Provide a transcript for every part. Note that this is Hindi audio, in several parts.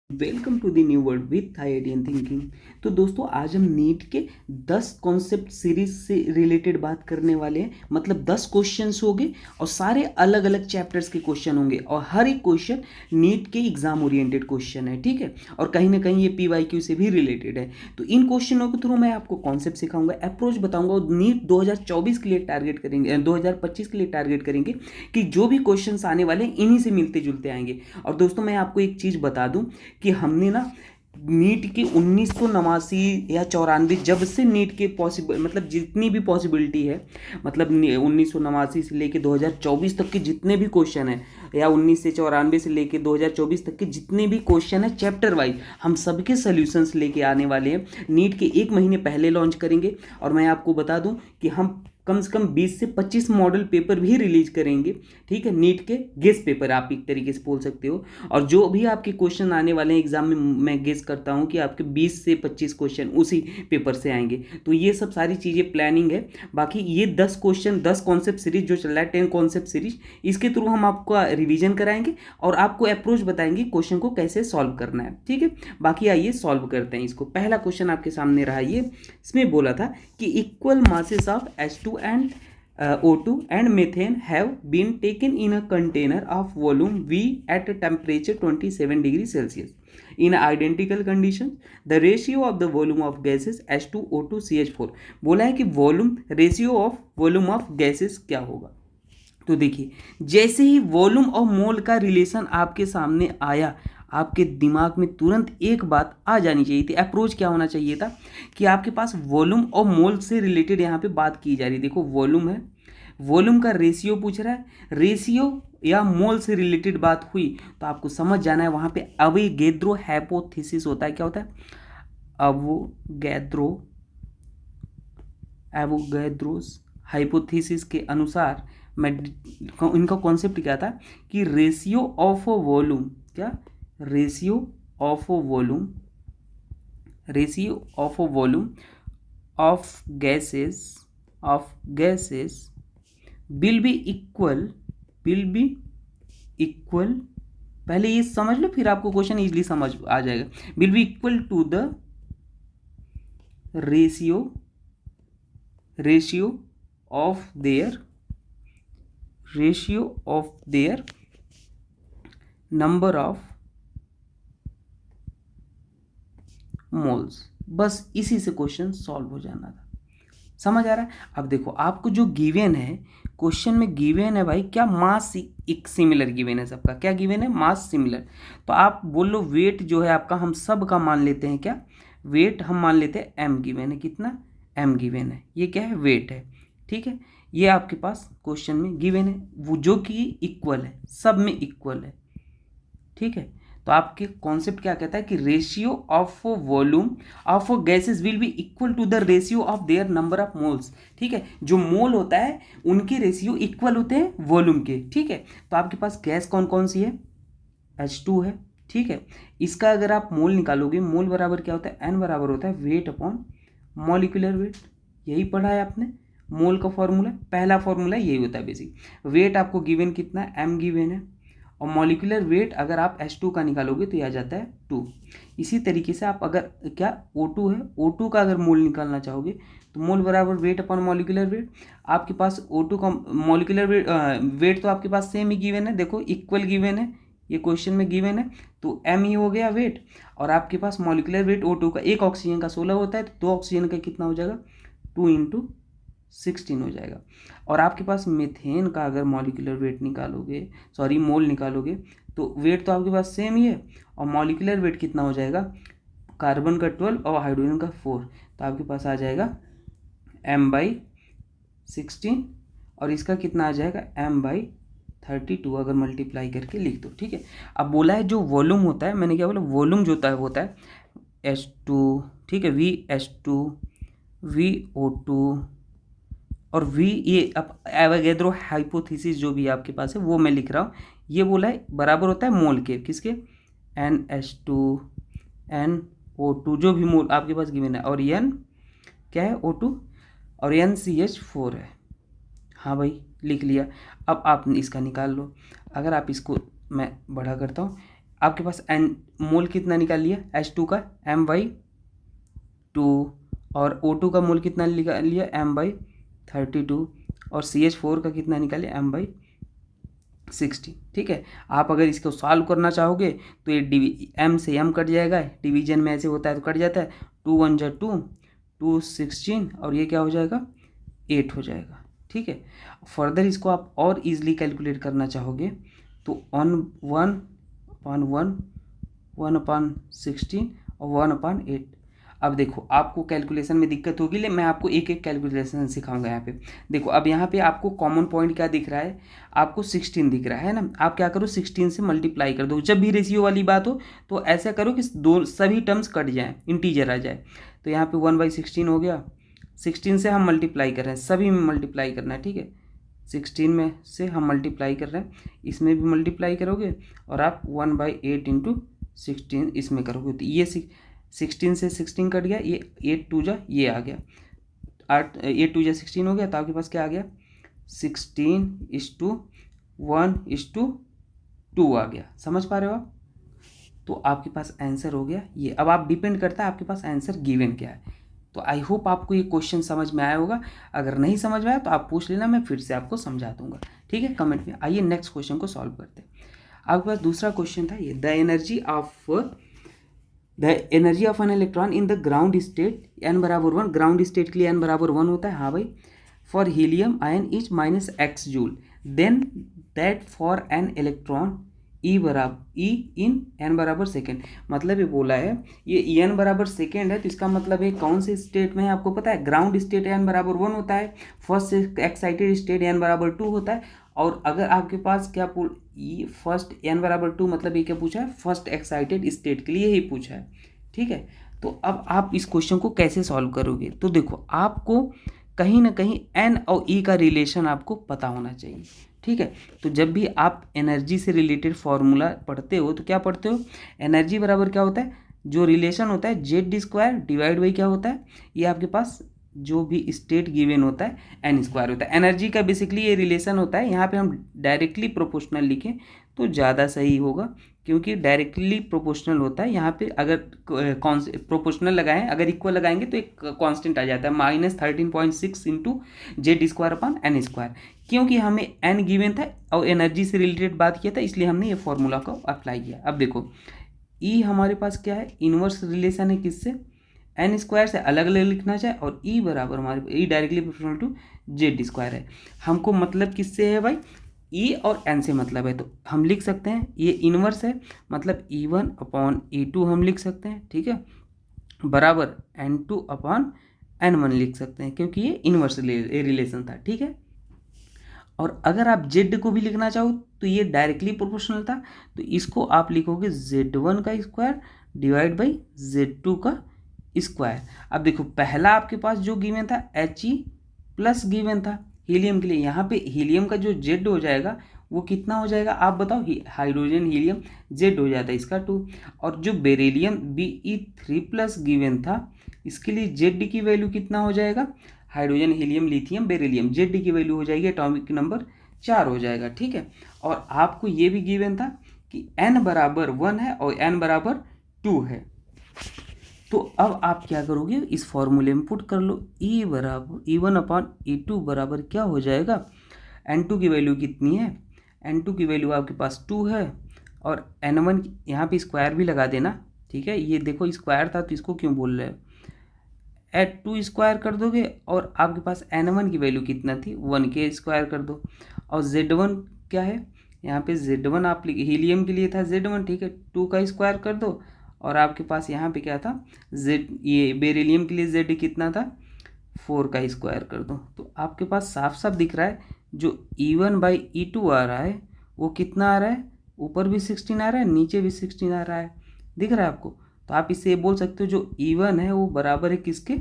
Welcome to the new world with IITian thinking. तो दोस्तों आज हम नीट के 10 कॉन्सेप्ट सीरीज से रिलेटेड बात करने वाले हैं। मतलब 10 क्वेश्चंस होंगे और सारे अलग अलग चैप्टर्स के क्वेश्चन होंगे और हर एक क्वेश्चन नीट के एग्जाम ओरिएंटेड क्वेश्चन है, ठीक है। और कहीं ना कहीं ये पीवाईक्यू से भी रिलेटेड है। तो इन क्वेश्चनों के थ्रू मैं आपको कॉन्सेप्ट सिखाऊंगा, अप्रोच बताऊंगा और नीट 2024 के लिए टारगेट करेंगे, 2025 के लिए टारगेट करेंगे कि जो भी क्वेश्चन आने वाले हैं इन्हीं से मिलते जुलते आएंगे। और दोस्तों मैं आपको एक चीज़ बता दूं कि हमने ना नीट की 1989 या 94 जब से नीट के पॉसिबल मतलब जितनी भी पॉसिबिलिटी है, मतलब 1989 से लेके 2024 तक के जितने भी क्वेश्चन है या 1994 से लेके 2024 तक के जितने भी क्वेश्चन है चैप्टर वाइज, हम सबके सॉल्यूशंस लेके आने वाले हैं। नीट के एक महीने पहले लॉन्च करेंगे और मैं आपको बता दूं कि हम कम से कम 20 से 25 मॉडल पेपर भी रिलीज करेंगे, ठीक है। नीट के गेस पेपर आप एक तरीके से बोल सकते हो। और जो भी आपके क्वेश्चन आने वाले हैं एग्जाम में, मैं गेस करता हूं कि आपके 20 से 25 क्वेश्चन उसी पेपर से आएंगे। तो ये सब सारी चीज़ें प्लानिंग है। बाकी ये 10 क्वेश्चन 10 कॉन्सेप्ट सीरीज जो चल रहा है 10 कॉन्सेप्ट सीरीज, इसके थ्रू हम आपको रिविजन कराएंगे और आपको अप्रोच बताएंगे क्वेश्चन को कैसे सॉल्व करना है, ठीक है। बाकी आइए सॉल्व करते हैं इसको। पहला क्वेश्चन आपके सामने रहा, ये इसमें बोला था कि equal masses of H2 and O2 and methane have been taken in a container of volume V at a temperature 27 degrees Celsius. In identical conditions, the ratio of the volume of gases H2, O2, CH4. बोला है कि volume ratio of volume of gases क्या होगा। तो देखिए, जैसे ही वॉल्यूम और मोल का रिलेशन आपके सामने आया, आपके दिमाग में तुरंत एक बात आ जानी चाहिए थी। अप्रोच क्या होना चाहिए था कि आपके पास वॉल्यूम और मोल से रिलेटेड यहाँ पे बात की जा रही है। देखो वॉल्यूम है, वॉल्यूम का रेशियो पूछ रहा है, रेशियो या मोल से रिलेटेड बात हुई तो आपको समझ जाना है वहाँ पे अवोगैद्रो हाइपोथेसिस होता है। क्या होता है? एवोगैद्रोस हाइपोथेसिस के अनुसार मैं इनका कॉन्सेप्ट क्या था कि रेशियो ऑफ वॉल्यूम, क्या ratio of volume, ratio of volume of gases will be equal, पहले ये समझ लो फिर आपको क्वेश्चन इजीली समझ आ जाएगा। Will be equal to the ratio of their number of moles. बस इसी से क्वेश्चन सॉल्व हो जाना था। समझ आ रहा है? अब देखो आपको जो गिवन है, क्वेश्चन में गिवन है भाई क्या, मास एक सिमिलर गिवन है सबका। क्या गिवन है? मास सिमिलर। तो आप बोलो वेट जो है आपका, हम सब का मान लेते हैं क्या, वेट हम मान लेते हैं एम गिवन है। कितना? एम गिवन है। ये क्या है? वेट है, ठीक है। ये आपके पास क्वेश्चन में गिवन है, वो जो कि इक्वल है, सब में इक्वल है, ठीक है। तो आपके कॉन्सेप्ट क्या कहता है कि ratio of volume of gases will be equal to the ratio of their number of moles, ठीक है। जो मोल होता है उनके रेशियो इक्वल होते हैं वॉल्यूम के, ठीक है। तो आपके पास गैस कौन कौन सी है? H2 है, ठीक है। इसका अगर आप मोल निकालोगे, मोल बराबर क्या होता है? N बराबर होता है वेट अपॉन मॉलिक्यूलर वेट। यही पढ़ा है आपने, मोल का फॉर्मूला, पहला फॉर्मूला यही होता है बेसिक। वेट आपको गिवन कितना है? M गिवन है। और मॉलिक्यूलर वेट अगर आप H2 का निकालोगे तो यह आ जाता है 2। इसी तरीके से आप अगर क्या O2 है, O2 का अगर मोल निकालना चाहोगे तो मोल बराबर वेट अपॉन मॉलिक्यूलर वेट। आपके पास O2 का मॉलिक्यूलर वेट तो आपके पास सेम ही गिवन है, देखो इक्वल गिवन है, ये क्वेश्चन में गिवन है तो M ही हो गया वेट। और आपके पास मॉलिक्यूलर वेट O2 का, एक ऑक्सीजन का 16 होता है तो 2 ऑक्सीजन का कितना हो जाएगा? 2 × 16 हो जाएगा। और आपके पास मीथेन का अगर मॉलिक्यूलर वेट निकालोगे, सॉरी मोल निकालोगे, तो वेट तो आपके पास सेम ही है और मॉलिक्यूलर वेट कितना हो जाएगा? कार्बन का 12 और हाइड्रोजन का 4, तो आपके पास आ जाएगा M/16 और इसका कितना आ जाएगा? M/32 अगर मल्टीप्लाई करके लिख दो, ठीक है। अब बोला है जो वॉल्यूम होता है, मैंने क्या बोला, वॉल्यूम जो होता है H2, ठीक है, VH2 VO2 और V, ये अब एवोगैद्रो हाइपोथेसिस जो भी आपके पास है वो मैं लिख रहा हूँ। ये बोला है बराबर होता है मोल के, किसके? NH2 NO2 जो भी मोल आपके पास गिवन है, और N क्या है? O2 और NCH4 है। हाँ भाई लिख लिया। अब आप इसका निकाल लो। अगर आप इसको, मैं बड़ा करता हूँ, आपके पास एन मोल कितना निकाल लिया H2 का m/2 और O2 का मोल कितना निकाल लिया m/32 और CH4 का कितना निकाले m/60। ठीक है, आप अगर इसको सॉल्व करना चाहोगे तो ये m से m कट जाएगा, डिवीजन में ऐसे होता है तो कट जाता है, 2 1 जा 2, 2 16 और ये क्या हो जाएगा 8 हो जाएगा। ठीक है, फर्दर इसको आप और इजीली कैलकुलेट करना चाहोगे तो 1/16 और 1/8। अब देखो आपको कैलकुलेशन में दिक्कत होगी, लेकिन मैं आपको एक एक कैलकुलेशन सिखाऊंगा। यहाँ पे देखो, अब यहाँ पे आपको कॉमन पॉइंट क्या दिख रहा है, आपको 16 दिख रहा है ना। आप क्या करो 16 से मल्टीप्लाई कर दो। जब भी रेशियो वाली बात हो तो ऐसा करो कि सभी टर्म्स कट जाएँ, इंटीजर आ जाए। तो यहाँ पे 1/16 हो गया, 16 से हम मल्टीप्लाई कर रहे हैं, सभी में मल्टीप्लाई करना है। ठीक है, 16 में से हम मल्टीप्लाई कर रहे हैं, इसमें भी मल्टीप्लाई करोगे और आप 1/8 × 16 इसमें करोगे तो ये 16 से 16 कट गया, ये 8 2 जा ये आ गया, 8 2 जा 16 हो गया। तो आपके पास क्या आ गया 16:1:2 आ गया। समझ पा रहे हो आप? तो आपके पास आंसर हो गया ये। अब आप डिपेंड करता है आपके पास आंसर गिवन क्या है। तो आई होप आपको ये क्वेश्चन समझ में आया होगा। अगर नहीं समझ में आया तो आप पूछ लेना, मैं फिर से आपको समझा दूंगा। ठीक है, कमेंट में। आइए नेक्स्ट क्वेश्चन को सॉल्व करते हैं। आपके पास दूसरा क्वेश्चन था ये, the energy of an electron in the ground state n=1। Ground state के लिए n=1 होता है। हाँ भाई, for helium ion is -x joule, then that for an electron E in n=सेकेंड। मतलब ये बोला है ये n=सेकेंड है, तो इसका मतलब है कौन से स्टेट में है आपको पता है। ग्राउंड स्टेट n=1 होता है, फर्स्ट एक्साइटेड स्टेट n=2 होता है। और अगर आपके पास क्या फर्स्ट n=2 मतलब ये क्या पूछा है, फर्स्ट एक्साइटेड स्टेट के लिए ही पूछा है। ठीक है, तो अब आप इस क्वेश्चन को कैसे सॉल्व करोगे। तो देखो, आपको कहीं ना कहीं n और e का रिलेशन आपको पता होना चाहिए। ठीक है, तो जब भी आप एनर्जी से रिलेटेड फॉर्मूला पढ़ते हो तो क्या पढ़ते हो, एनर्जी बराबर क्या होता है, जो रिलेशन होता है Z² डिवाइड बाई क्या होता है, ये आपके पास जो भी स्टेट गिवन होता है n² होता है। एनर्जी का बेसिकली ये रिलेशन होता है। यहाँ पे हम डायरेक्टली प्रोपोर्शनल लिखें तो ज़्यादा सही होगा, क्योंकि डायरेक्टली प्रोपोर्शनल होता है। यहाँ पे अगर प्रोपोर्शनल लगाएं, अगर इक्वल लगाएंगे तो एक कांस्टेंट आ जाता है -13.6 × Z²/n²। क्योंकि हमें n गिवन था और एनर्जी से रिलेटेड बात किया था, इसलिए हमने ये फॉर्मूला को अप्लाई किया। अब देखो E हमारे पास क्या है, इनवर्स रिलेशन है किससे, n² से अलग अलग लिखना चाहिए, और E बराबर हमारे E directly proportional to Z² है। हमको मतलब किससे है भाई, E और n से मतलब है, तो हम लिख सकते हैं ये इनवर्स है, मतलब E1/E2 हम लिख सकते हैं। ठीक है, बराबर n2/n1 लिख सकते हैं, क्योंकि ये इनवर्स रिलेशन था। ठीक है, और अगर आप Z को भी लिखना चाहो तो ये डायरेक्टली प्रोपोर्शनल था, तो इसको आप लिखोगे Z1 का स्क्वायर डिवाइड बाई Z2 का स्क्वायर। अब देखो, पहला आपके पास जो गिवन था He+ गिवन था हीलियम के लिए, यहाँ पे हीलियम का जो Z हो जाएगा वो कितना हो जाएगा आप बताओ, हाइड्रोजन हीलियम Z हो जाता है इसका 2, और जो बेरिलियम Be3+ गिवन था इसके लिए Z की वैल्यू कितना हो जाएगा, hydrogen helium lithium beryllium Z की वैल्यू हो जाएगी एटॉमिक नंबर 4 हो जाएगा। ठीक है, और आपको ये भी गिवन था कि n=1 है और n=2 है। तो अब आप क्या करोगे, इस फॉर्मूले में पुट कर लो, E1/E2 बराबर क्या हो जाएगा, n2 की वैल्यू कितनी है, n2 की वैल्यू आपके पास 2 है, और n1 यहाँ पे स्क्वायर भी लगा देना। ठीक है, ये देखो स्क्वायर था तो इसको क्यों बोल रहे हो, एट 2 स्क्वायर कर दोगे, और आपके पास n1 की वैल्यू कितना थी 1 के स्क्वायर कर दो, और Z1 क्या है, यहाँ पे Z1 आप हीलियम के लिए था Z1। ठीक है, 2 का स्क्वायर कर दो, और आपके पास यहाँ पे क्या था ये बेरिलियम के लिए Z कितना था 4 का स्क्वायर कर दो। तो आपके पास साफ साफ दिख रहा है जो E1/E2 आ रहा है वो कितना आ रहा है, ऊपर भी 16 आ रहा है, नीचे भी 16 आ रहा है, दिख रहा है आपको। तो आप इससे ये बोल सकते हो जो E1 है वो बराबर है किसके,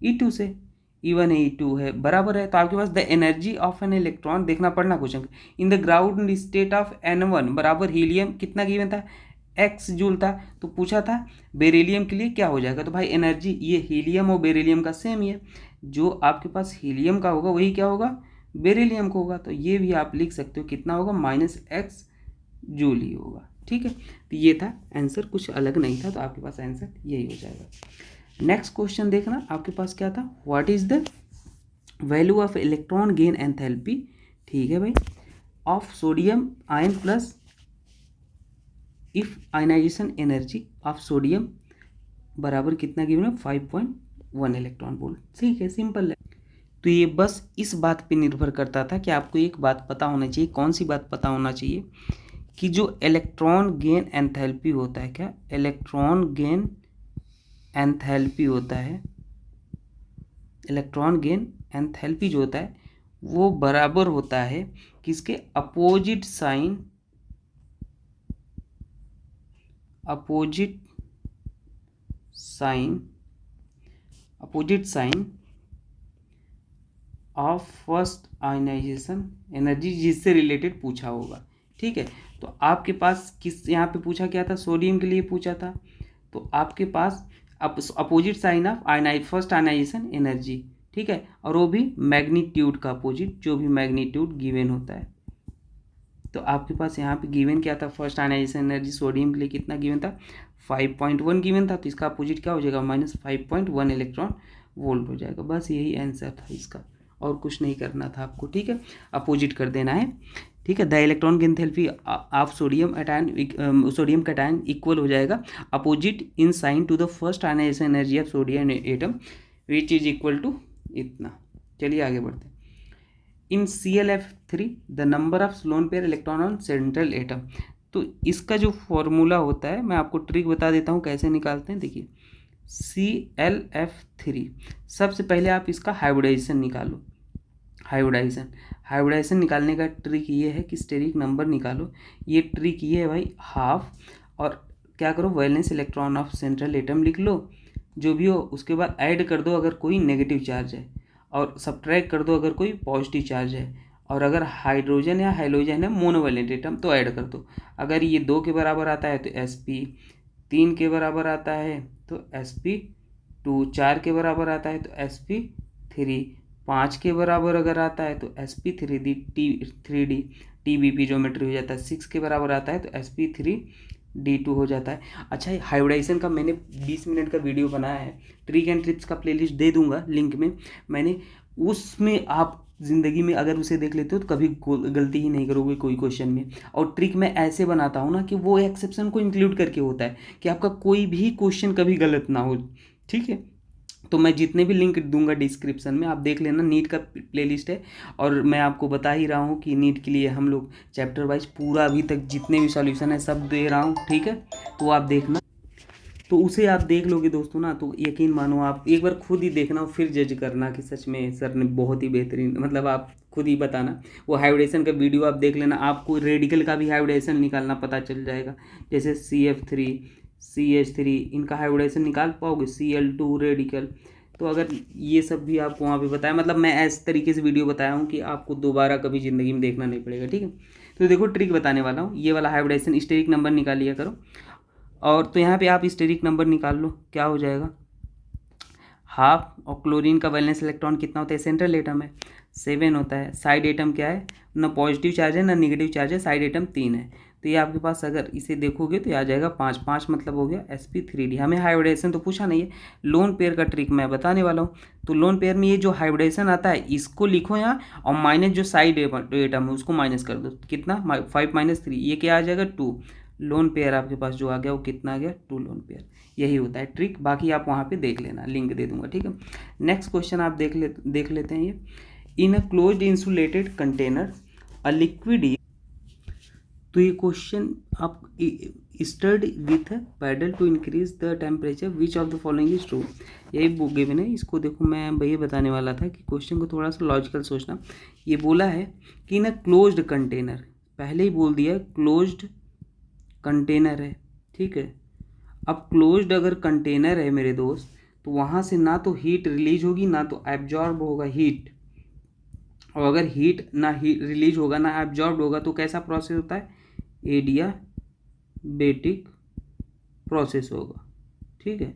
E2 से, E1 E2 है बराबर है। तो आपके पास the energy of an electron, देखना पड़ना question, in the ground state of n1 बराबर हीलियम कितना गिवन था x जूल था, तो पूछा था बेरिलियम के लिए क्या हो जाएगा। तो भाई एनर्जी ये हीलियम और बेरिलियम का सेम ही है, जो आपके पास हीलियम का होगा वही क्या होगा बेरिलियम को होगा, तो ये भी आप लिख सकते हो कितना होगा -x जूल ही होगा। ठीक है, तो ये था आंसर, कुछ अलग नहीं था, तो आपके पास आंसर यही हो जाएगा। नेक्स्ट क्वेश्चन देखना, आपके पास क्या था, what is the value of electron gain enthalpy, ठीक है भाई, of sodium ion plus if ionization energy of sodium बराबर कितना गिवन है, 5.1 इलेक्ट्रॉन वोल्ट। ठीक है, सिंपल है। तो ये बस इस बात पे निर्भर करता था कि आपको एक बात पता होना चाहिए, कौन सी बात पता होना चाहिए, कि जो इलेक्ट्रॉन गेन एंथैल्पी होता है, क्या इलेक्ट्रॉन गेन एंथैल्पी होता है, इलेक्ट्रॉन गेन एंथैल्पी जो होता है वो बराबर होता है किसके, opposite sign, opposite sign of first ionization energy, जिससे रिलेटेड पूछा होगा। ठीक है, तो आपके पास किस यहाँ पे पूछा क्या था, सोडियम के लिए पूछा था, तो आपके पास opposite sign of first ionization energy, ठीक है, और वो भी मैग्नीट्यूड का अपोजिट, जो भी मैग्नीट्यूड गिवन होता है। तो आपके पास यहाँ पे गिवन क्या था, फर्स्ट आयनाइजेशन एनर्जी सोडियम के लिए कितना गिवन था, 5.1 गिवन था, तो इसका अपोजिट क्या हो जाएगा, -5.1 इलेक्ट्रॉन वोल्ट हो जाएगा। बस यही आंसर था इसका, और कुछ नहीं करना था आपको। ठीक है, अपोजिट कर देना है। ठीक है, द इलेक्ट्रॉन की enthalpy of sodium cation equal हो जाएगा opposite in sine to the first ionization energy of sodium atom which is equal to इतना। चलिए आगे बढ़ते हैं। In ClF3 the number of lone pair electron on central atom. तो इसका जो फॉर्मूला होता है, मैं आपको ट्रिक बता देता हूँ कैसे निकालते हैं। देखिए, ClF3 सबसे पहले आप इसका हाइब्रिडाइजेशन निकालो। हाइब्रिडाइजेशन निकालने का ट्रिक ये है कि स्टेरिक नंबर निकालो। ये ट्रिक ये है भाई, हाफ और क्या करो, valence electron of central atom लिख लो, जो भी हो, उसके बाद ऐड कर दो अगर कोई नेगेटिव चार्ज है, और सब्ट्रैक्ट कर दो अगर कोई पॉजिटिव चार्ज है, और अगर हाइड्रोजन या हाइलोजन है मोनोवैलेंट एटम तो ऐड कर दो। अगर ये 2 के बराबर आता है तो sp, 3 के बराबर आता है तो sp2, 4 के बराबर आता है तो sp3, 5 के बराबर अगर आता है तो sp3d, 3d tbp ज्योमेट्री हो जाता है, 6 के बराबर आता है तो sp3d2 हो जाता है। अच्छा, हाइब्रिडाइजेशन का मैंने 20 मिनट का वीडियो बनाया है, ट्रिक एंड ट्रिप्स का प्लेलिस्ट दे दूंगा लिंक में मैंने, उसमें आप ज़िंदगी में अगर उसे देख लेते हो तो कभी गलती ही नहीं करोगे कोई क्वेश्चन में। और ट्रिक मैं ऐसे बनाता हूँ ना कि वो एक्सेप्शन को इंक्लूड करके होता है कि आपका कोई भी क्वेश्चन कभी गलत ना हो। ठीक है, तो मैं जितने भी लिंक दूंगा डिस्क्रिप्शन में, आप देख लेना। नीट का प्लेलिस्ट है, और मैं आपको बता ही रहा हूँ कि नीट के लिए हम लोग चैप्टर वाइज पूरा अभी तक जितने भी सॉल्यूशन है सब दे रहा हूँ। ठीक है, तो आप देखना, तो उसे आप देख लोगे दोस्तों ना, तो यकीन मानो, आप एक बार खुद ही देखना और फिर जज करना कि सच में सर ने बहुत ही बेहतरीन, मतलब आप खुद ही बताना। वो हाइब्रिडेशन का वीडियो आप देख लेना, आपको रेडिकल का भी हाइब्रिडेशन निकालना पता चल जाएगा। जैसे CF3 CH3 इनका हाइब्रिडेशन निकाल पाओगे, Cl2 रेडिकल। तो अगर ये सब भी आपको वहाँ पे बताया, मतलब मैं ऐसे तरीके से वीडियो बताया हूँ कि आपको दोबारा कभी ज़िंदगी में देखना नहीं पड़ेगा। ठीक है, तो देखो ट्रिक बताने वाला हूँ। ये वाला हाइब्रिडेशन स्टेरिक नंबर निकाल लिया करो, और तो यहाँ पे आप स्टेरिक नंबर निकाल लो, क्या हो जाएगा, हाफ। और क्लोरीन का वैलेंस इलेक्ट्रॉन कितना होता है, सेंट्रल एटम है 7 होता है, साइड एटम क्या है, ना पॉजिटिव चार्ज है ना निगेटिव चार्ज है, साइड एटम 3 है। तो ये आपके पास अगर इसे देखोगे तो आ जाएगा 5 मतलब हो गया sp3d। हमें हाइब्रिडेशन तो पूछा नहीं है, लोन पेयर का ट्रिक मैं बताने वाला हूँ। तो लोन पेयर में ये जो हाइब्रिडेशन आता है इसको लिखो यहाँ, और माइनस जो साइड एटम है उसको माइनस कर दो, कितना 5 - 3, ये क्या आ जाएगा 2। लोन पेयर आपके पास जो आ गया वो कितना आ गया, 2 लोन पेयर। यही होता है ट्रिक, बाकी आप वहाँ पे देख लेना, लिंक दे दूंगा। ठीक है, नेक्स्ट क्वेश्चन आप देख लेते हैं। ये in a closed insulated container a liquid. तो ये क्वेश्चन आप stirred with paddle to increase the temperature, which of the following is true. यही बुक गिवन है। इसको देखो, मैं ये बताने वाला था कि क्वेश्चन को थोड़ा सा लॉजिकल सोचना। ये बोला है कि इन अ क्लोज्ड कंटेनर, पहले ही बोल दिया क्लोज्ड कंटेनर है। ठीक है, अब क्लोज्ड अगर कंटेनर है मेरे दोस्त, तो वहाँ से ना तो हीट रिलीज होगी ना तो एब्जॉर्ब होगा हीट, और अगर हीट ना रिलीज होगा ना एब्जॉर्ब होगा तो कैसा प्रोसेस होता है, एडियाबेटिक प्रोसेस होगा। ठीक है,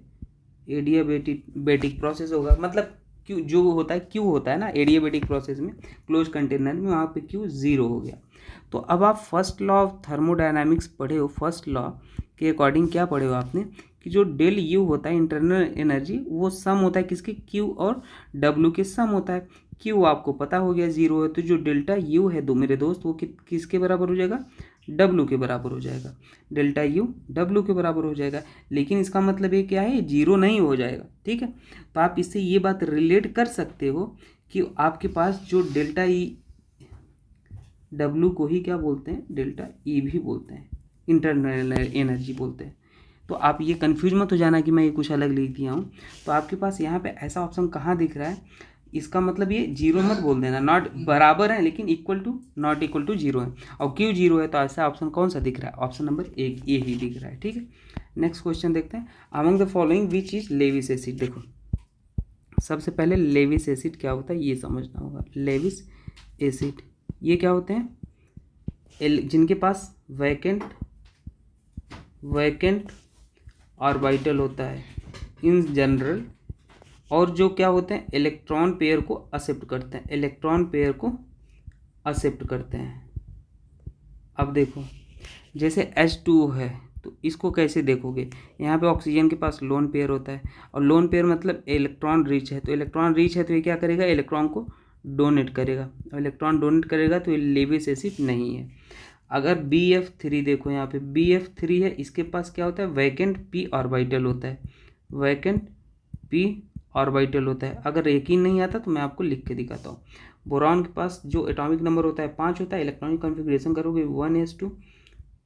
एडियाबेटिक प्रोसेस होगा, मतलब क्यू जो होता है क्यू होता है ना एडियाबेटिक प्रोसेस में क्लोज कंटेनर में, वहाँ पे क्यू 0 हो गया। तो अब आप फर्स्ट लॉ ऑफ थर्मोडायनामिक्स पढ़े हो, फर्स्ट लॉ के अकॉर्डिंग क्या पढ़े हो आपने कि जो डेल यू होता है इंटरनल एनर्जी वो सम होता है किसके, क्यू और डब्ल्यू के सम होता है। क्यू आपको पता हो गया 0 है, तो जो डेल्टा यू है दो मेरे दोस्त वो किसके बराबर हो जाएगा, डब्ल्यू के बराबर हो जाएगा। डेल्टा यू डब्ल्यू के बराबर हो जाएगा, लेकिन इसका मतलब ये क्या है, 0 नहीं हो जाएगा। ठीक है, तो आप इससे ये बात रिलेट कर सकते हो कि आपके पास जो डेल्टा ई, डब्ल्यू को ही क्या बोलते हैं, डेल्टा ई भी बोलते हैं, इंटरनल एनर्जी बोलते हैं। तो आप ये कंफ्यूज मत हो जाना कि मैं ये कुछ अलग लिख दिया हूँ। तो आपके पास यहाँ पे ऐसा ऑप्शन कहाँ दिख रहा है, इसका मतलब ये 0 मत बोल देना, नॉट बराबर है लेकिन equal to not equal to 0 है। और क्यों 0 है तो ऐसा ऑप्शन कौन सा दिख रहा है, ऑप्शन नंबर 1 ये ही दिख रहा है। ठीक है, नेक्स्ट क्वेश्चन देखते हैं। Among the following which is Lewis acid. देखो सबसे पहले लेविस एसिड क्या होता है ये समझना होगा। लेविस एसिड ये क्या होते हैं, जिनके पास वैकेंट ऑर्बिटल होता है इन जनरल, और जो क्या होते हैं इलेक्ट्रॉन पेयर को एक्सेप्ट करते हैं, इलेक्ट्रॉन पेयर को एक्सेप्ट करते हैं। अब देखो जैसे H2O है तो इसको कैसे देखोगे, यहाँ पे ऑक्सीजन के पास लोन पेयर होता है, और लोन पेयर मतलब इलेक्ट्रॉन रिच है, तो इलेक्ट्रॉन रिच है तो ये क्या करेगा, इलेक्ट्रॉन को डोनेट करेगा, और इलेक्ट्रॉन डोनेट करेगा तो ये लेविस एसिड नहीं है। अगर BF3 देखो यहाँ पे BF3 है, इसके पास क्या होता है, वैकेंट p ऑर्बिटल होता है, वैकेंट p ऑर्बिटल होता है। अगर यकीन नहीं आता तो मैं आपको लिख के दिखाता हूँ। बोरॉन के पास जो एटॉमिक नंबर होता है 5 होता है, इलेक्ट्रॉनिक कॉन्फ़िगरेशन करोगे 1s2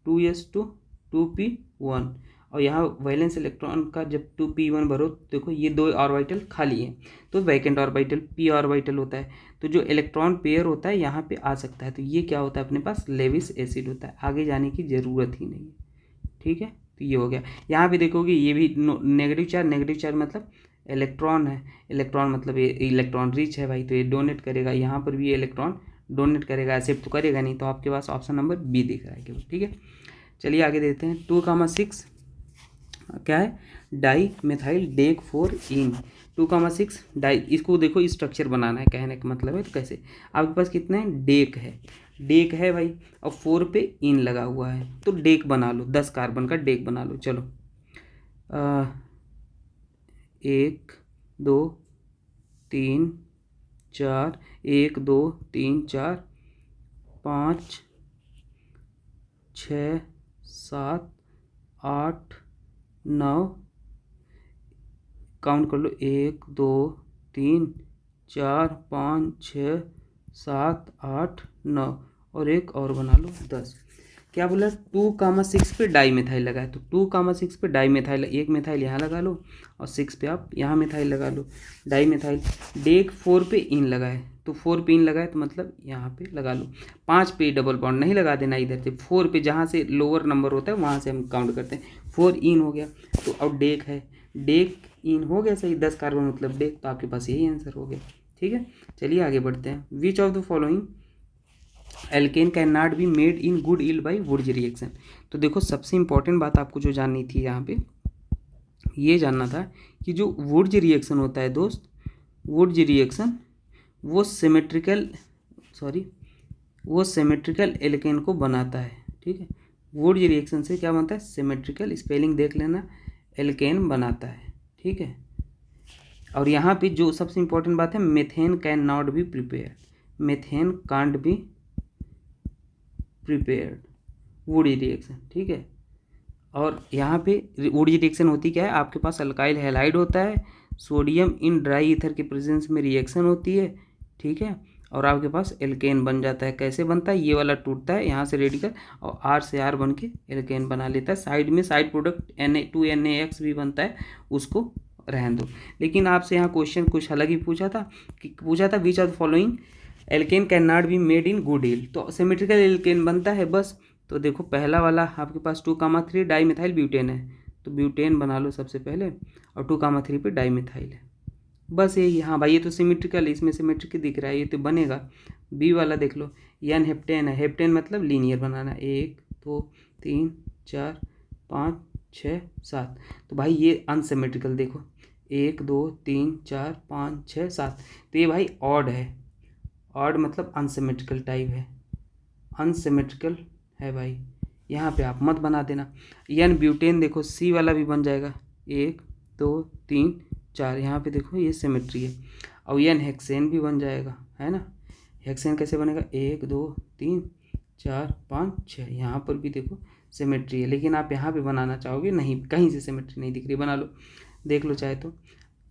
2s2 2p1, और यहाँ वैलेंस इलेक्ट्रॉन का जब 2p1 भरो देखो ये 2 ऑर्बिटल खाली है, तो वैकेंट ऑर्बिटल p ऑर्बिटल होता है, तो जो इलेक्ट्रॉन पेयर होता है यहाँ पे आ सकता है, तो ये क्या होता है अपने पास लेविस एसिड होता है, आगे जाने की ज़रूरत ही नहीं है। ठीक है, तो ये हो गया। यहाँ पे देखोगे ये भी नेगेटिव चार्ज मतलब इलेक्ट्रॉन है, इलेक्ट्रॉन मतलब ये इलेक्ट्रॉन रिच है भाई, तो ये डोनेट करेगा, यहाँ पर भी ये इलेक्ट्रॉन डोनेट करेगा, एक्सेप्ट तो करेगा नहीं, तो आपके पास ऑप्शन नंबर बी दिख रहा है केवल। ठीक है, चलिए आगे देखते हैं। 2,6 क्या है, डाई मेथाइल डेक 4 इन 2,6 डाई, इसको देखो स्ट्रक्चर बनाना है कहने का मतलब है। तो कैसे, आपके पास कितना है, डेक है भाई, और 4 पे इन लगा हुआ है, तो डेक बना लो, 10 कार्बन का डेक बना लो। चलो 1 2 3 4 1 2 3 4 5 6 7 8 9, काउंट कर लो, 1 2 3 4 5 6 7 8 9, और एक और बना लो 10। क्या बोला, 2,6 पे डाई मेथाइल लगा है, तो 2,6 पे डाई मेथाइल, एक मेथाइल यहाँ लगा लो और 6 पे आप यहाँ मेथाइल लगा लो, डाई मेथाइल। डेक 4 पे इन लगा है, तो 4 पे इन लगा है तो मतलब यहाँ पे लगा लो। 5 पे डबल बॉन्ड नहीं लगा देना इधर से, 4 पे जहाँ से लोअर नंबर होता है वहाँ से हम काउंट करते हैं। 4 इन हो गया, तो अब डेक है, डेक इन हो गया सही, 10 कार्बन मतलब डेक, तो आपके पास यही आंसर हो गया। ठीक है, चलिए आगे बढ़ते हैं। Which of the following alkane can not be made in good yield by Wurtz reaction. तो देखो सबसे इंपॉर्टेंट बात आपको जो जाननी थी यहाँ पे, ये जानना था कि जो वुड्स रिएक्शन होता है दोस्त, वुड्स रिएक्शन वो सिमेट्रिकल एल्केन को बनाता है। ठीक है, वुड्स रिएक्शन से क्या बनता है, सिमेट्रिकल, स्पेलिंग देख लेना, एल्केन बनाता है। ठीक है, और यहाँ पे जो सबसे इंपॉर्टेंट बात है, methane can not be prepared, methane can't be prepared would reaction. ठीक है, और यहाँ पे वुड रिएक्शन होती क्या है, आपके पास अल्काइल हैलाइड होता है, सोडियम इन ड्राई ईथर के प्रेजेंस में रिएक्शन होती है। ठीक है, और आपके पास एल्केन बन जाता है। कैसे बनता है, ये वाला टूटता है यहाँ से रेडिकल, और R से R बन के एल्केन बना लेता है। साइड में साइड प्रोडक्ट Na2NaX भी बनता है, उसको रहने दो। लेकिन आपसे यहाँ क्वेश्चन कुछ अलग ही पूछा था which of the following alkane can not be made in good yield, तो सिमेट्रिकल एल्केन बनता है बस। तो देखो पहला वाला आपके पास 2,3 डाई मिथाइल ब्यूटेन है, तो ब्यूटेन बना लो सबसे पहले, और 2,3 पे डाई मिथाइल है, बस यही। हाँ भाई ये तो सिमेट्रिकल, इसमें सिमेट्रिक दिख रहा है, ये तो बनेगा। बी वाला देख लो, एन हेप्टेन है, हेप्टेन मतलब लीनियर बनाना, 1 2 3 4 5 6 7, तो भाई ये अनसिमेट्रिकल देखो, 1 2 3 4 5 6 7। तो ये भाई ऑड है, ऑड मतलब अनसिमेट्रिकल टाइप है, अनसिमेट्रिकल है भाई, यहाँ पे आप मत बना देना। एन ब्यूटेन देखो सी वाला भी बन जाएगा, 1 2 3 4, यहाँ पे देखो ये सिमेट्री है। और एन हेक्सेन भी बन जाएगा, है ना। हेक्सेन कैसे बनेगा, 1 2 3 4 5 6, यहाँ पर भी देखो सिमेट्री है, लेकिन आप यहाँ पे बनाना चाहोगे नहीं, कहीं से सिमेट्री नहीं दिख रही, बना लो, देख लो चाहे तो,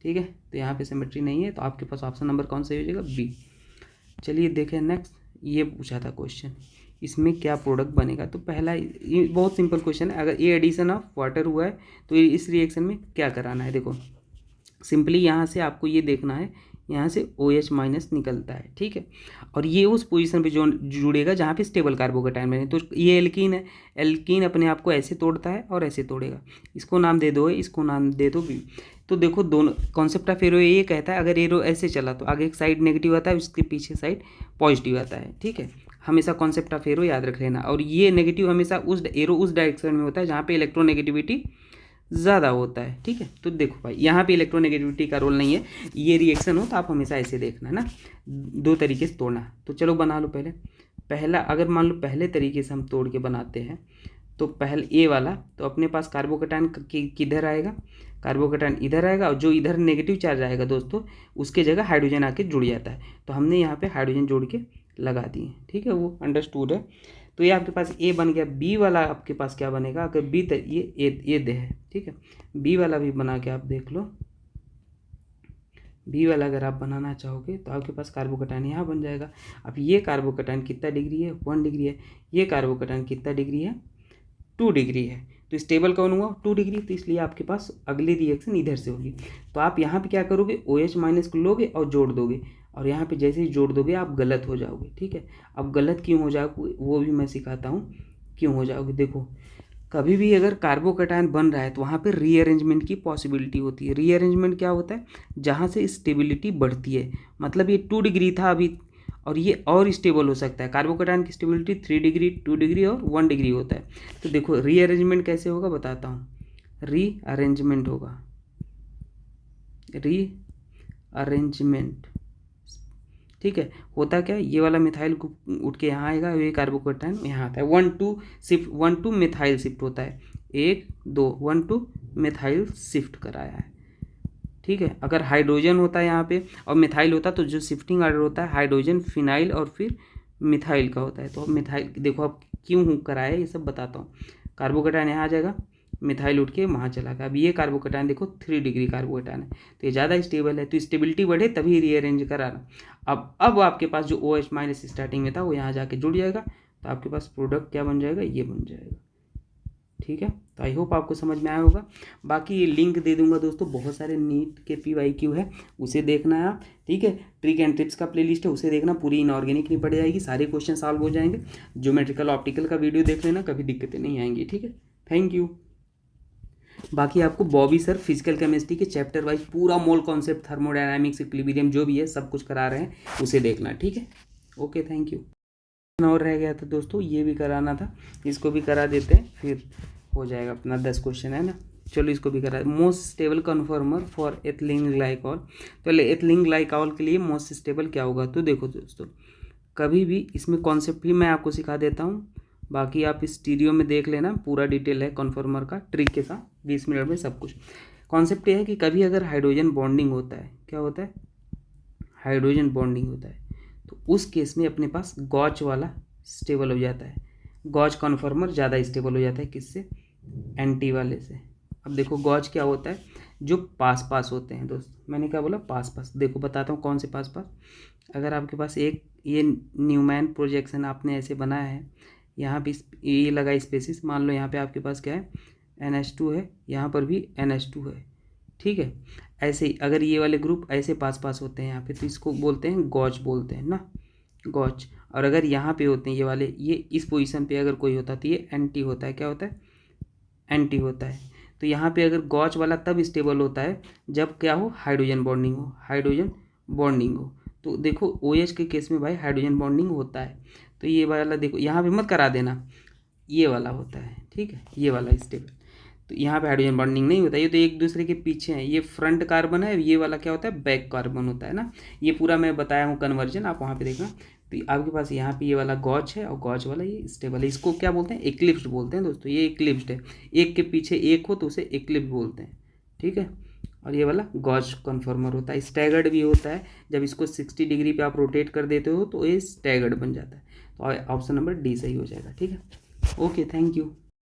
ठीक है। तो यहाँ पे सिमेट्री नहीं है, तो आपके पास ऑप्शन नंबर कौन सा हो जाएगा, बी। चलिए देखें नेक्स्ट, ये पूछा था क्वेश्चन, इसमें क्या प्रोडक्ट बनेगा। तो पहला ये बहुत सिंपल क्वेश्चन है, अगर ये एडिशन ऑफ वाटर हुआ है तो इस रिएक्शन में क्या कराना है। देखो सिंपली यहाँ से आपको ये देखना है, यहाँ से OH माइनस निकलता है, ठीक है, और ये उस पोजीशन पे जो जुड़ेगा जहाँ पे स्टेबल कार्बोकेटाइन बने। तो ये एल्कीन है, एल्कीन अपने आप को ऐसे तोड़ता है और ऐसे तोड़ेगा, इसको नाम दे दो, इसको नाम दे दो बी। तो देखो दोनों कॉन्सेप्ट ऑफ एरो ये कहता है, अगर एरो ऐसे चला तो आगे एक साइड नेगेटिव आता है, उसके पीछे साइड पॉजिटिव आता है, ठीक है। हमेशा कॉन्सेप्ट ऑफ एरो याद रख लेना। और ये नेगेटिव हमेशा उस एरो उस डायरेक्शन में होता है जहाँ पे इलेक्ट्रोनेगेटिविटी ज़्यादा होता है, ठीक है। तो देखो भाई यहाँ पे इलेक्ट्रोनेगेटिविटी का रोल नहीं है, ये रिएक्शन हो तो आप हमेशा ऐसे देखना है ना, दो तरीके से तोड़ना। तो चलो बना लो पहला, अगर मान लो पहले तरीके से हम तोड़ के बनाते हैं, तो पहले ए वाला, तो अपने पास कार्बोकेटाइन किधर आएगा, कार्बोकेटाइन इधर आएगा, और जो इधर नेगेटिव चार्ज आएगा दोस्तों उसके जगह हाइड्रोजन आके जुड़ जाता है। तो हमने यहाँ पे हाइड्रोजन जोड़ के लगा दिए, ठीक है, वो अंडरस्टूड है। तो ये आपके पास ए बन गया। बी वाला आपके पास क्या बनेगा, अगर बी ये दे है, ठीक है, बी वाला भी बना के आप देख लो। बी वाला अगर आप बनाना चाहोगे तो आपके पास कार्बोकेटाइन यहाँ बन जाएगा। अब ये कार्बोकेटाइन कितना डिग्री है, 1 डिग्री है, ये कार्बोकेटाइन कितना डिग्री है, 2 डिग्री है। तो स्टेबल कौन हुआ, 2 डिग्री, तो इसलिए आपके पास अगली रिएक्शन इधर से होगी। तो आप यहाँ पे क्या करोगे, OH माइनस को लोगे और जोड़ दोगे, और यहाँ पे जैसे ही जोड़ दोगे आप गलत हो जाओगे, ठीक है। अब गलत क्यों हो जाओगे वो भी मैं सिखाता हूँ, क्यों हो जाओगे। देखो कभी भी अगर कार्बोकेटाइन बन रहा है तो वहाँ पे रीअरेंजमेंट की पॉसिबिलिटी होती है। रीअरेंजमेंट क्या होता है, जहाँ से स्टेबिलिटी बढ़ती है, मतलब ये 2 डिग्री था अभी, और ये और स्टेबल हो सकता है। कार्बोकेटाइन की स्टेबिलिटी 3 डिग्री, 2 डिग्री और 1 डिग्री होता है। तो देखो रीअरेंजमेंट कैसे होगा बताता हूँ, रीअरेंजमेंट होगा, रीअरेंजमेंट, ठीक है। होता क्या है, ये वाला मिथाइल उठ के यहाँ आएगा, ये कार्बोकेटाइन यहाँ आता है, 1 2 मिथाइल शिफ्ट होता है, 1 2 1 2 मिथाइल शिफ्ट कराया है, ठीक है। अगर हाइड्रोजन होता है यहाँ पे और मिथाइल होता तो जो शिफ्टिंग ऑर्डर होता है हाइड्रोजन, फिनाइल और फिर मिथाइल का होता है। तो मिथाइल देखो अब क्यों कराया है ये सब बताता हूँ। कार्बोकेटाइन यहाँ आ जाएगा, मिथाइल उठ के वहाँ चला गया। अब ये कार्बोकेटाइन देखो 3 डिग्री कार्बोकेटाइन है, तो ये ज़्यादा स्टेबल है, तो स्टेबिलिटी बढ़े तभी रीअरेंज कराना। अब आपके पास जो OH माइनस स्टार्टिंग में था वो यहाँ जाके जुड़ जाएगा, तो आपके पास प्रोडक्ट क्या बन जाएगा, ये बन जाएगा, ठीक है। तो आई होप आपको समझ में आया होगा। बाकी ये लिंक दे दूंगा दोस्तों, बहुत सारे नीट के PYQ है, उसे देखना है आप, ठीक है। ट्रिक एंड टिप्स का प्लेलिस्ट है, उसे देखना, पूरी इनऑर्गेनिक नहीं पड़ जाएगी, सारे क्वेश्चन सॉल्व हो जाएंगे। ज्योमेट्रिकल ऑप्टिकल का वीडियो देख लेना, कभी दिक्कतें नहीं आएंगी, ठीक है। Thank you. बाकी आपको बॉबी सर फिजिकल केमिस्ट्री के चैप्टर वाइज पूरा मोल कॉन्सेप्ट, थर्मोडायनामिक्स, इक्विलिब्रियम जो भी है सब कुछ करा रहे हैं, उसे देखना, ठीक है। Okay thank you. और रह गया था दोस्तों, ये भी कराना था, इसको भी करा देते हैं, फिर हो जाएगा अपना 10 क्वेश्चन, है ना। चलो इसको भी करा। Most stable कन्फर्मर for ethylene glycol. पहले एथिलीन ग्लाइकॉल के लिए मोस्ट स्टेबल क्या होगा, तो देखो दोस्तों कभी भी इसमें कॉन्सेप्ट भी मैं आपको सिखा देता हूँ, बाकी आप इस स्टीरियो में देख लेना, पूरा डिटेल है कन्फर्मर का ट्रिक के साथ, 20 मिनट में सब कुछ। कॉन्सेप्ट ये है कि कभी अगर हाइड्रोजन बॉन्डिंग होता है, क्या होता है, हाइड्रोजन बॉन्डिंग होता है, तो उस केस में अपने पास गॉच वाला स्टेबल हो जाता है, गॉच कन्फर्मर ज़्यादा स्टेबल हो जाता है, किससे, एंटी वाले से। अब देखो गॉच क्या होता है, जो पास पास होते हैं दोस्त, मैंने क्या बोला, पास पास। देखो बताता हूँ कौन से पास पास। अगर आपके पास एक ये न्यूमैन प्रोजेक्शन आपने ऐसे बनाया है, यहाँ पे ये लगा स्पेसिस, मान लो यहाँ पे आपके पास क्या है, NH2 है, यहाँ पर भी NH2 है, ठीक है। ऐसे ही अगर ये वाले ग्रुप ऐसे पास पास होते हैं यहाँ पे, तो इसको बोलते हैं गॉच, बोलते हैं ना, गॉच। और अगर यहाँ पे होते हैं ये वाले, ये इस पोजीशन पे अगर कोई होता तो ये एंटी होता है, क्या होता है, एंटी होता है। तो यहाँ पे अगर गॉच वाला तब स्टेबल होता है जब क्या हो, हाइड्रोजन बॉन्डिंग हो, हाइड्रोजन बॉन्डिंग हो। तो देखो OH के केस में भाई हाइड्रोजन बॉन्डिंग होता है, तो ये वाला देखो यहाँ पे मत करा देना, ये वाला होता है, ठीक है, ये वाला स्टेबल। तो यहाँ पे हाइड्रोजन बॉन्डिंग नहीं होता, ये तो एक दूसरे के पीछे हैं। ये फ्रंट कार्बन है, ये वाला क्या होता है, बैक कार्बन होता है ना। ये पूरा मैं बताया हूँ कन्वर्जन, आप वहाँ पे देखना। तो आपके पास यहाँ पे ये वाला गॉच है और गॉच वाला ये स्टेबल है। इसको क्या बोलते हैं, एक्लिप्स्ड बोलते हैं दोस्तों। ये एक्लिप्स्ड है, एक के पीछे एक हो तो उसे एक्लिप्स बोलते हैं, ठीक है। और ये वाला गॉच कन्फर्मर होता है, स्टैगर्ड भी होता है। जब इसको 60 डिग्री पे आप रोटेट कर देते हो तो ये स्टैगर्ड बन जाता है। तो ऑप्शन नंबर डी सही हो जाएगा, ठीक है। Okay, thank you.